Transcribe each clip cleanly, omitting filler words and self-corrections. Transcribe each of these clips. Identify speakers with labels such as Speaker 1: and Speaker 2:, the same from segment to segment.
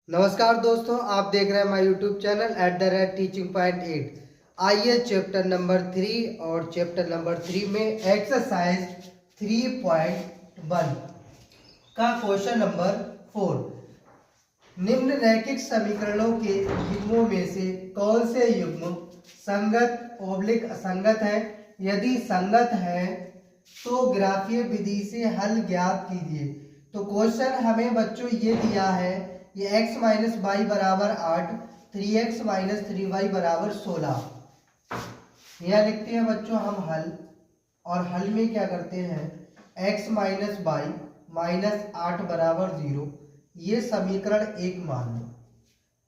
Speaker 1: नमस्कार दोस्तों, आप देख रहे हैं माय यूट्यूब चैनल @teaching.8। आइए चैप्टर नंबर 3 और चैप्टर नंबर 3 में एक्सरसाइज 3.1 का क्वेश्चन नंबर 4। निम्न रैखिक समीकरणों के युग्मों में से कौन से युग्म संगत ओब्लिक असंगत है? यदि संगत है तो ग्राफीय विधि से हल ज्ञात कीजिए। तो क्वेश्चन हमें बच्चों ये दिया है, ये x माइनस वाई बराबर 8, 3x माइनस 3y बराबर 16। यह लिखते हैं बच्चों हम हल, और हल में क्या करते हैं, x माइनस वाई माइनस 8 बराबर 0, ये समीकरण 1 मान लो।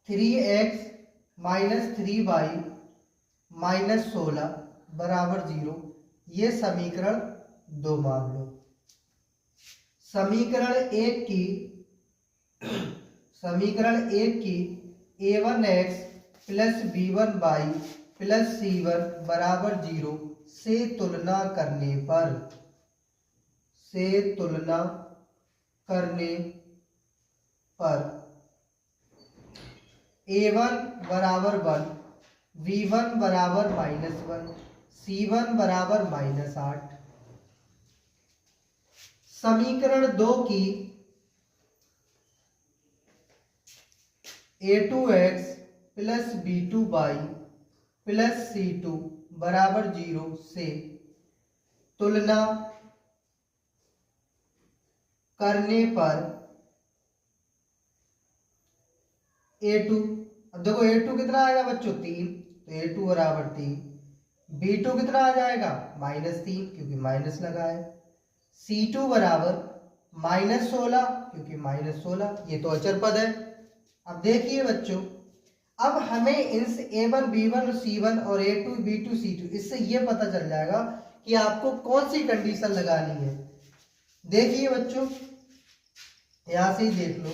Speaker 1: 3x माइनस 3y माइनस 16 बराबर 0, ये समीकरण 2 मान लो। समीकरण एक की a1x plus b1y plus c1 बराबर 0 से तुलना करने पर a1 बराबर 1, b1 बराबर -1, c1 बराबर -8। समीकरण 2 की a2x plus b2y plus c2 बराबर 0 से तुलना करने पर a2, अब देखो a2 कितना आएगा बच्चों 3, तो a2 बराबर 3। b2 कितना आ जाएगा -3 क्योंकि माइनस लगा है। c2 बराबर -16 क्योंकि -16, ये तो अचर पद है। अब देखिए बच्चों, अब हमें इनसे a1 b1 c1 और a2 b2 c2 इससे ये पता चल जाएगा कि आपको कौन सी कंडीशन लगानी है। देखिए बच्चों, यहां से ही देख लो।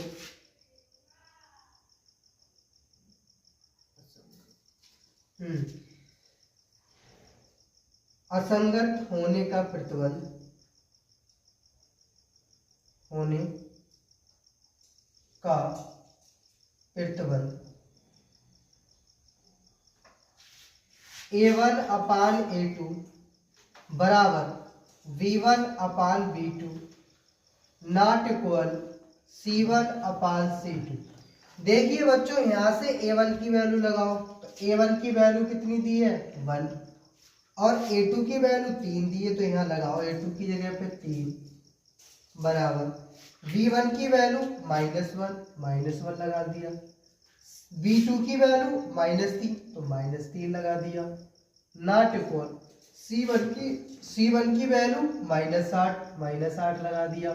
Speaker 1: असंगत होने का प्रतिबंध a1 अपान a2 बराबर v1 upon v2 not equal c1 upon c2। देखिए बच्चों, यहां से a1 की वैल्यू लगाओ, तो a1 की वैल्यू कितनी दी है 1, और a2 की वैल्यू 3 दी है, तो यहां लगाओ a2 की जगह पे 3 बराबर v1 की वैल्यू -1 लगा दिया, v2 की वैल्यू -3 तो -3 लगा दिया, नॉट इक्वल c1 की वैल्यू -8 लगा दिया,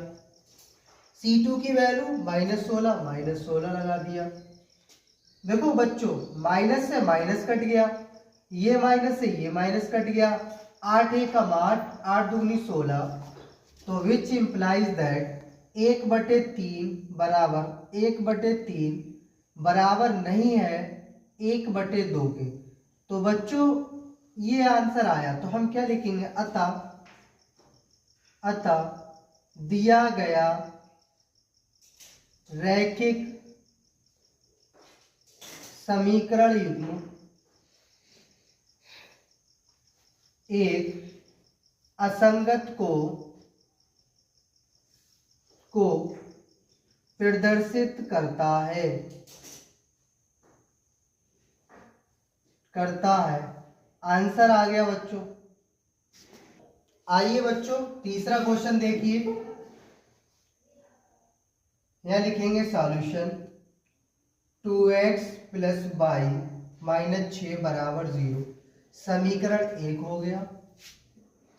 Speaker 1: c2 की वैल्यू -16 लगा दिया। देखो बच्चों, माइनस से माइनस कट गया, ये माइनस से ये माइनस कट गया, 8 एक 8, 8 दूनी 16, तो विच इंप्लाइज दैट 1/3 बराबर 1/3 बराबर नहीं है 1/2 के। तो बच्चों ये आंसर आया, तो हम क्या लिखेंगे, अतः दिया गया रैखिक समीकरण युग्म एक असंगत को प्रदर्शित करता है। आंसर आ गया बच्चों। आइए बच्चों, तीसरा क्वेश्चन देखिए। यहां लिखेंगे solution 2x plus Y minus 6 बराबर 0, समीकरण 1 हो गया।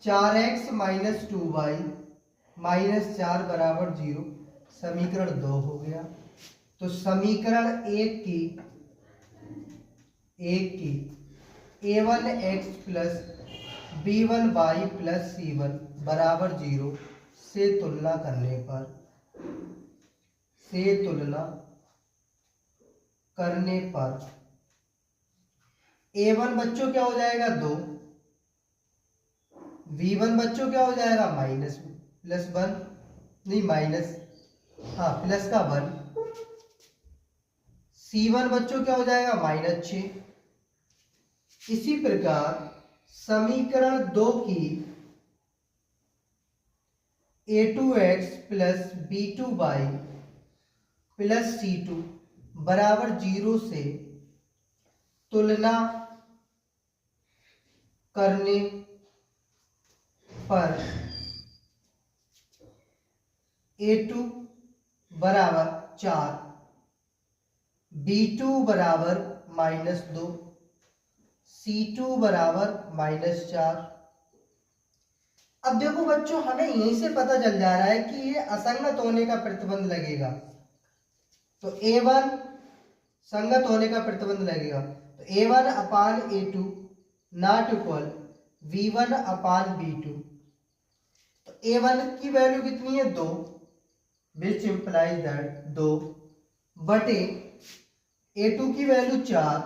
Speaker 1: 4x माइनस 2y माइनस 4 बराबर 0, समीकरण 2 हो गया। तो समीकरण 1 की a1x plus b1y plus c1 बराबर 0 से तुलना करने पर a1 बच्चों क्या हो जाएगा 2, v1 बच्चों क्या हो जाएगा प्लस का 1, C1 बच्चों क्या हो जाएगा, -6। इसी प्रकार समीकरण 2 की a2x plus b2y plus c2 बराबर 0 से तुलना करने पर a2 बराबर 4, b2 बराबर -2, c2 बराबर -4। अब देखो बच्चों, हमें यहीं से पता चल जा रहा है कि ये असंगत होने का प्रतिबंध लगेगा। तो a1 संगत होने का प्रतिबंध लगेगा, तो a1 upon a2 not equal v1 upon v2। तो a1 की वैल्यू कितनी है, 2, विच इंप्लाइज दैट 2 बटे a2 की वैल्यू 4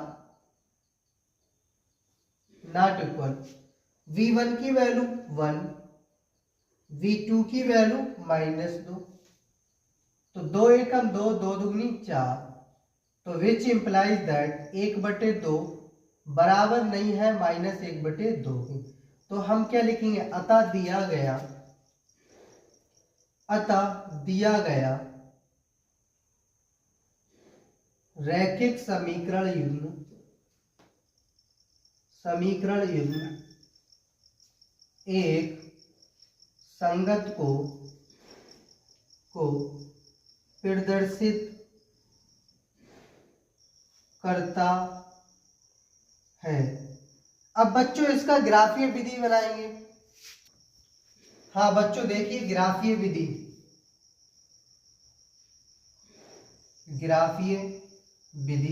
Speaker 1: नॉट इक्वल v1 की वैल्यू 1, v2 की वैल्यू -2। तो 2 एकम 2, 2 दुगनी 4। तो विच इंप्लाइज दैट 1/2 बराबर नहीं है -1/2 की। तो हम क्या लिखेंगे, अतः दिया गया रैखिक समीकरण युग्म एक संगत को प्रदर्शित करता है। अब बच्चों इसका ग्राफीय विधि बनाएंगे। हाँ बच्चों देखिए, ग्राफीय विधि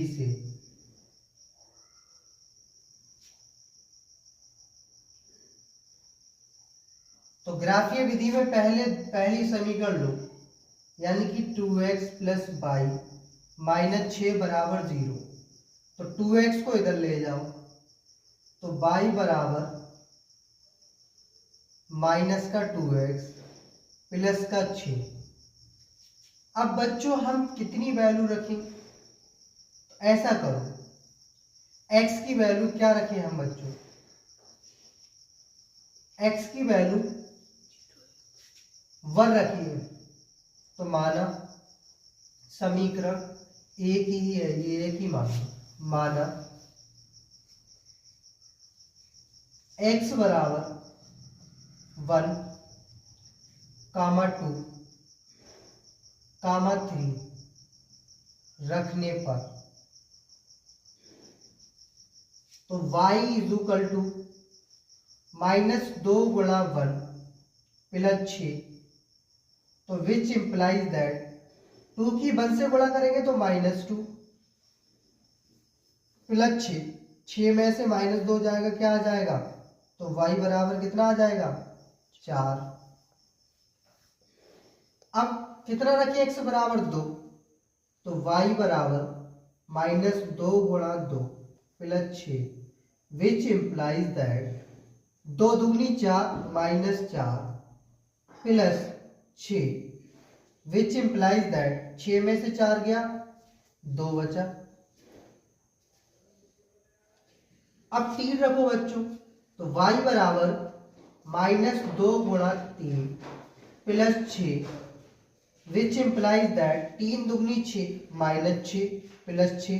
Speaker 1: से तो ग्राफीय विधि में पहली समीकरण लो, यानी कि 2x प्लस y -6 बराबर 0। तो 2x को इधर ले जाओ, तो y बराबर -2x प्लस 6। अब बच्चों हम कितनी वैल्यू रखें, ऐसा करो, x की वैल्यू क्या रखें हम बच्चों, x की वैल्यू 1 रखिए। तो माना समीकरण एक ही है, ये एक ही माना x बराबर 1, 2, 3 रखने पर तो y इज इक्वल टू -2 गुणा 1 प्लस 6। तो विच इंप्लाइज दैट 2 की 1 से गुणा करेंगे तो -2 प्लस 6 में से -2 जाएगा, क्या आ जाएगा, तो y बराबर कितना आ जाएगा, 4। अब कितना रखिए, x बराबर 2, तो y बराबर -2 गुणा 2 प्लस 6, विच इंप्लाइज दैट 2 दूनी 4 -4 प्लस 6, विच इंप्लाइज दैट 6 में से 4 गया, 2 बचा। अब 3 रखो बच्चों, तो y बराबर -2 गुणा 3 प्लस 6, विच इंप्लाइज दैट 3 दुगनी 6 -6 प्लस 6।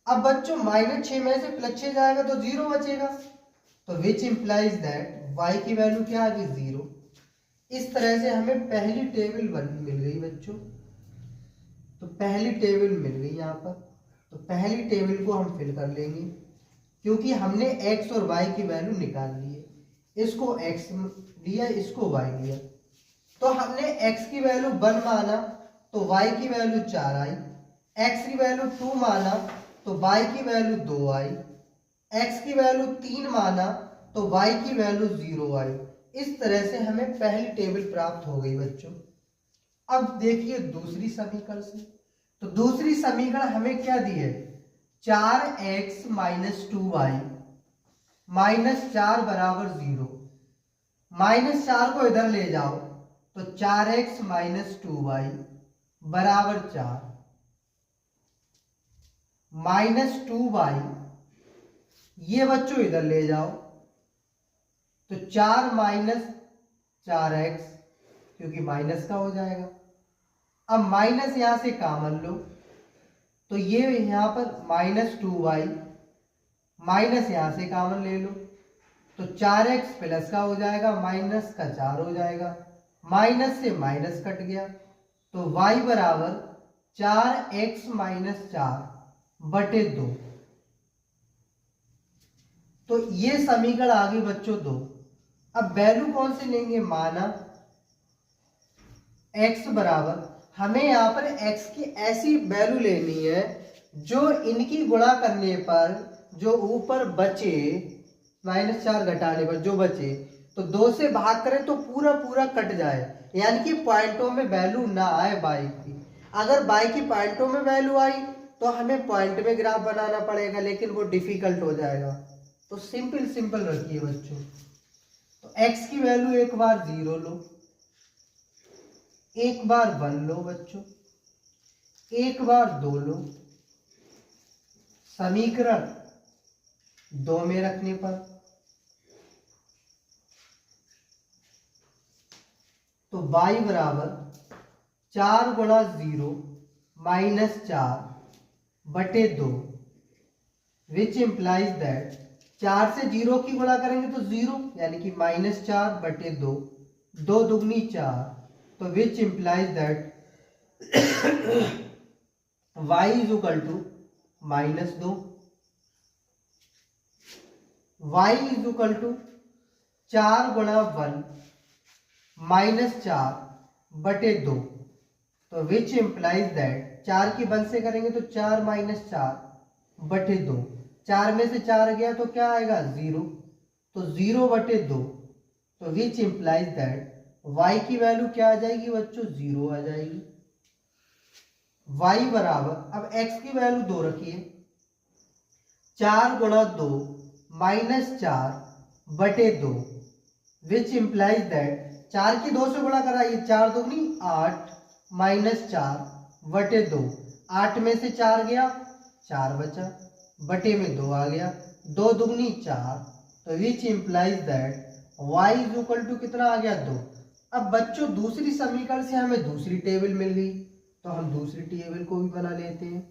Speaker 1: अब बच्चों -6 में से +6 जाएगा तो 0 बचेगा, तो विच इंप्लाइज दैट y की वैल्यू क्या आ गई, 0। इस तरह से हमें पहली टेबल मिल गई बच्चों। तो पहली टेबल मिल गई यहाँ पर, तो पहली टेबल को हम फिल कर लेंगे, क्योंकि हमने x और y की वैल्यू निकाल ली है। इसको x लिया, इसको y लिया, तो हमने x की वैल्यू 1 माना तो y की वैल्यू 4 आई, x की वैल्यू 2 माना तो y की वैल्यू 2 आई, x की वैल्यू 3 माना तो y की वैल्यू 0 आई। इस तरह से हमें पहली टेबल प्राप्त हो गई बच्चों। अब देखिए दूसरी समीकरण से, तो दूसरी समीकरण हमें क्या दी है, 4x - 2y -4 बराबर 0। -4 को इधर ले जाओ, तो 4x - 2y बराबर 4। -2y, ये बच्चों इधर ले जाओ तो 4 - 4x, क्योंकि माइनस का हो जाएगा। अब माइनस यहां से कॉमन लो तो ये यहां पर -2y, माइनस यहां से कॉमन ले लो तो 4x प्लस का हो जाएगा, माइनस का 4 हो जाएगा, माइनस से माइनस कट गया तो y बराबर 4x - 4 बटे 2। तो ये समीकरण आ गई बच्चों 2। अब वैल्यू कौन से लेंगे, माना x बराबर, हमें यहां पर x की ऐसी वैल्यू लेनी है जो इनकी गुणा करने पर जो ऊपर बचे, -4 घटाने पर जो बचे, तो 2 से भाग करें तो पूरा पूरा कट जाए, यानी कि पॉइंटों में वैल्यू ना आए y की। अगर y की पॉइंटों में वैल्यू आई तो हमें पॉइंट में ग्राफ बनाना पड़ेगा, लेकिन वो डिफिकल्ट हो जाएगा। तो सिंपल सिंपल रखिए बच्चों। तो x की वैल्यू एक बार 0 लो, एक बार 1 लो बच्चों, एक बार 2 लो, समीकरण 2 में रखने पर तो y बराबर 4 गुणा 0 -4 बटे 2, विच इंप्लाइज दैट 4 से 0 की गुणा करेंगे तो 0, यानी कि -4 बटे 2, 2 दुगनी 4, तो which implies that y is equal to -2, y is equal to 4 गुणा 1 -4 बटे 2, तो विच इंप्लाइज दैट 4 की 1 से करेंगे तो 4 - 4 बटे 2, 4 में से 4 गया तो क्या आएगा 0, तो 0 बटे 2, तो विच इंप्लाइज दैट y की वैल्यू क्या आ जाएगी बच्चों, 0 आ जाएगी। y बराबर, अब x की वैल्यू 2 रखिए, 4 गुणा 2 -4 बटे 2, विच इंप्लाइज दैट 4 की 2 से गुणा कराइए, 4 दुगनी 8 -4 बटे 2, 8 में से 4 गया 4 बचा, बटे में 2 आ गया, 2 दुगनी 4, तो which implies that y is equal to कितना आ गया 2। अब बच्चों दूसरी समीकरण से हमें दूसरी टेबल मिल गई, तो हम दूसरी टेबल को भी बना लेते हैं।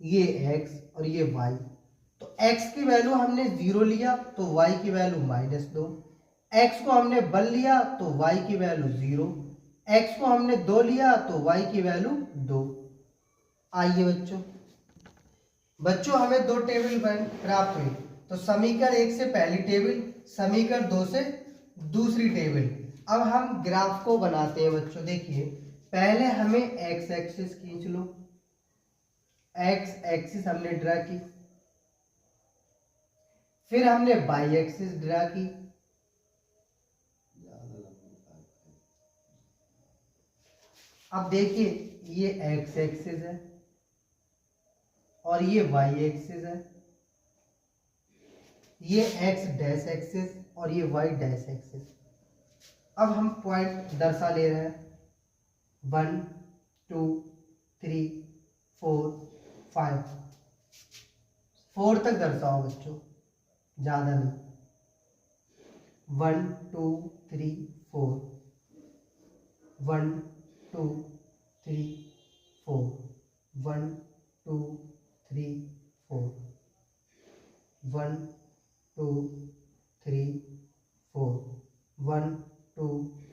Speaker 1: ये x और ये y, तो x की वैल्यू हमने 0 लिया तो y की वैल्यू -2, x को हमने 1 लिया तो y की वैल्यू 0, x को हमने 2 लिया तो y की वैल्यू 2। आइए बच्चों, बच्चों हमें 2 टेबल प्राप्त हुई, तो समीकरण 1 से पहली टेबल, समीकरण 2 से दूसरी टेबल। अब हम ग्राफ को बनाते हैं बच्चों। देखिए पहले हमें x एक्सिस खींच लो, x एक्सिस हमने ड्रा की, फिर हमने y एक्सिस ड्रा की, अब देखिए ये x एक्सिस है और ये y एक्सिस है, ये x डैश एक्सिस और ये y डैश एक्सिस। अब हम पॉइंट दर्शा ले रहे हैं, 1 2 3 4 5, 4 तक दर्शाओ बच्चों, ज्यादा नहीं, 1 2 3 4, 1 2 3 4, 1 2 3 4, 1 2 3 4, 1 2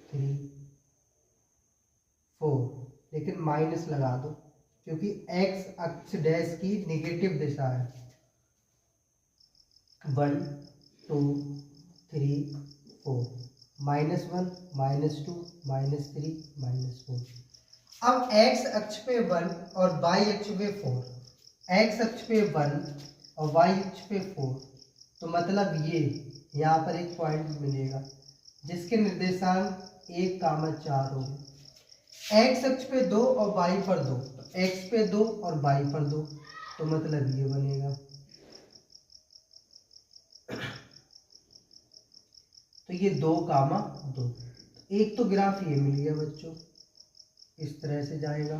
Speaker 1: 3 4, लेकिन माइनस लगा दो क्योंकि x अक्ष डैश की निगेटिव दिशा है। 1 2 3 4, -1 -2 -3 -4। अब x अक्ष पे 1 और y अक्ष पे 4, x अक्ष पे 1 और y अक्ष पे 4, तो मतलब ये यहाँ पर एक पॉइंट मिलेगा जिसके निर्देशांक 1, 4 होंगे। x अक्ष पे 2 और y पर 2, तो x पे 2 और y पर 2, तो मतलब ये बनेगा। तो ये 2, 2, एक तो ग्राफ ये मिल गया बच्चों। इस तरह से जाएगा।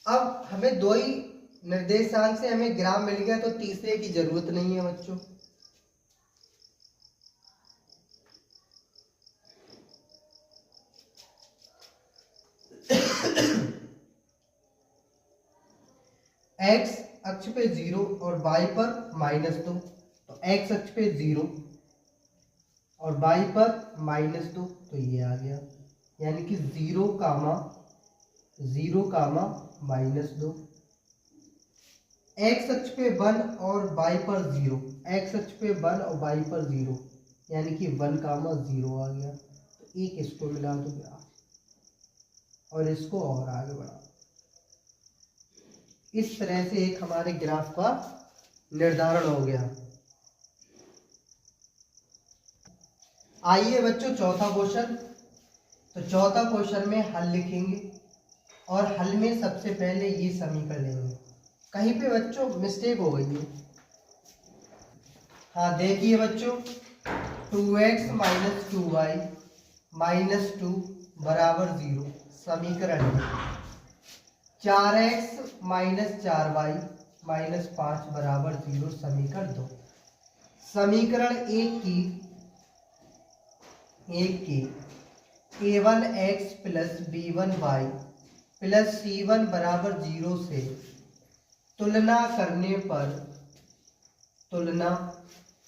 Speaker 1: अब हमें दो ही निर्देशांक से हमें ग्राम मिल गया, तो तीसरे की जरूरत नहीं है बच्चों। एक्स अक्ष पे 0 और y पर -2, तो एक्स अक्ष पे 0 और y पर -2, तो ये आ गया, यानी कि 0, -2। एक्स अक्ष पे 1 और y पर 0, एक्स अक्ष पे 1 और y पर 0, यानी कि 1, 0 आ गया। तो एक इसको मिला दो ग्राफ और इसको और आगे बढ़ा। इस तरह से एक हमारे ग्राफ का निर्धारण हो गया। आइए बच्चों चौथा क्वेश्चन। तो चौथा क्वेश्चन में हल लिखेंगे और हल में सबसे पहले ये समीकरण लेंगे। कहीं पे बच्चों मिस्टेक हो गई है। हाँ देखिए बच्चों, 2x - 2y - 2 = 0 समीकरण है। 4x - 4y - 5 = 0 समीकरण 2। समीकरण एक की a1x + b1y + c1 = 0 से तुलना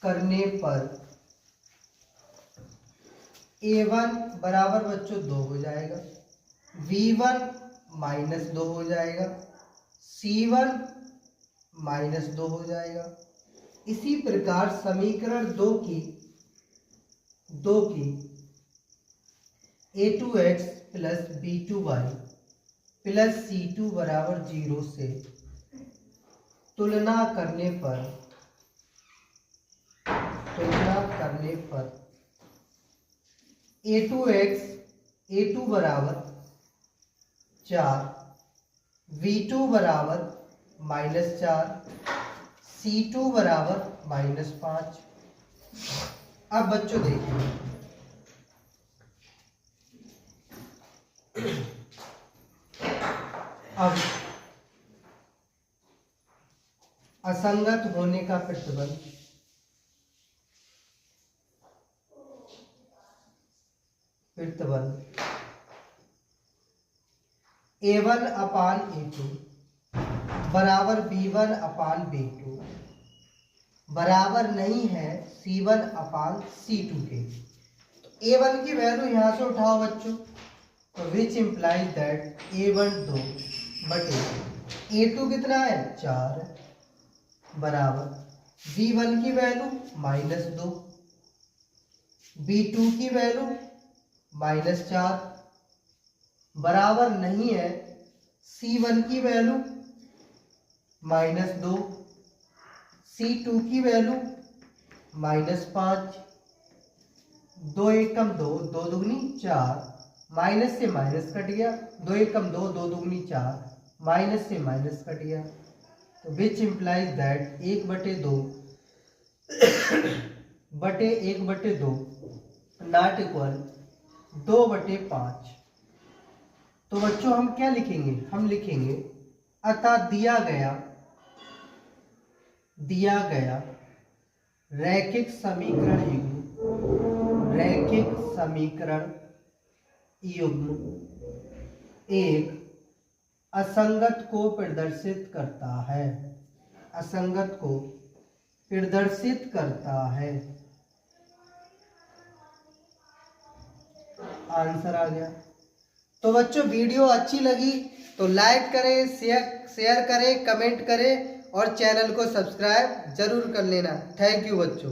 Speaker 1: करने पर a1 बराबर बच्चों 2 हो जाएगा, b1 -2 हो जाएगा, c1 -2 हो जाएगा। इसी प्रकार समीकरण 2 की a2x + b2y + c2 = 0 से तुलना करने पर a2 बराबर 4, v2 बराबर -4, c2 बराबर -5। अब बच्चों देखिए, अब असंगत होने का प्रतिबल a1/a2 बराबर b1/b2 बराबर नहीं है c1/c2 के। तो a1 की वैल्यू यहां से उठाओ बच्चों, तो विच इम्प्लाइज दैट a1 2 बटे a2 कितना है 4 बराबर b1 की वैल्यू -2, b2 की वैल्यू -4 बराबर नहीं है c1 की वैल्यू -2, c2 की वैल्यू -5। 2 एकम 2, 2 दूगनी 4, माइनस से माइनस कट गया, 2 एकम 2, 2 दूगनी 4, माइनस से माइनस कट गया। तो विच इम्प्लाइज दैट 1/2 बटे 1/2 नॉट इक्वल 2/5। तो बच्चों हम क्या लिखेंगे, हम लिखेंगे अतः दिया गया रैखिक समीकरण युग्म एक असंगत को प्रदर्शित करता है। आंसर आ गया। तो बच्चों वीडियो अच्छी लगी तो लाइक करें, शेयर करें, कमेंट करें और चैनल को सब्सक्राइब जरूर कर लेना। थैंक यू बच्चों।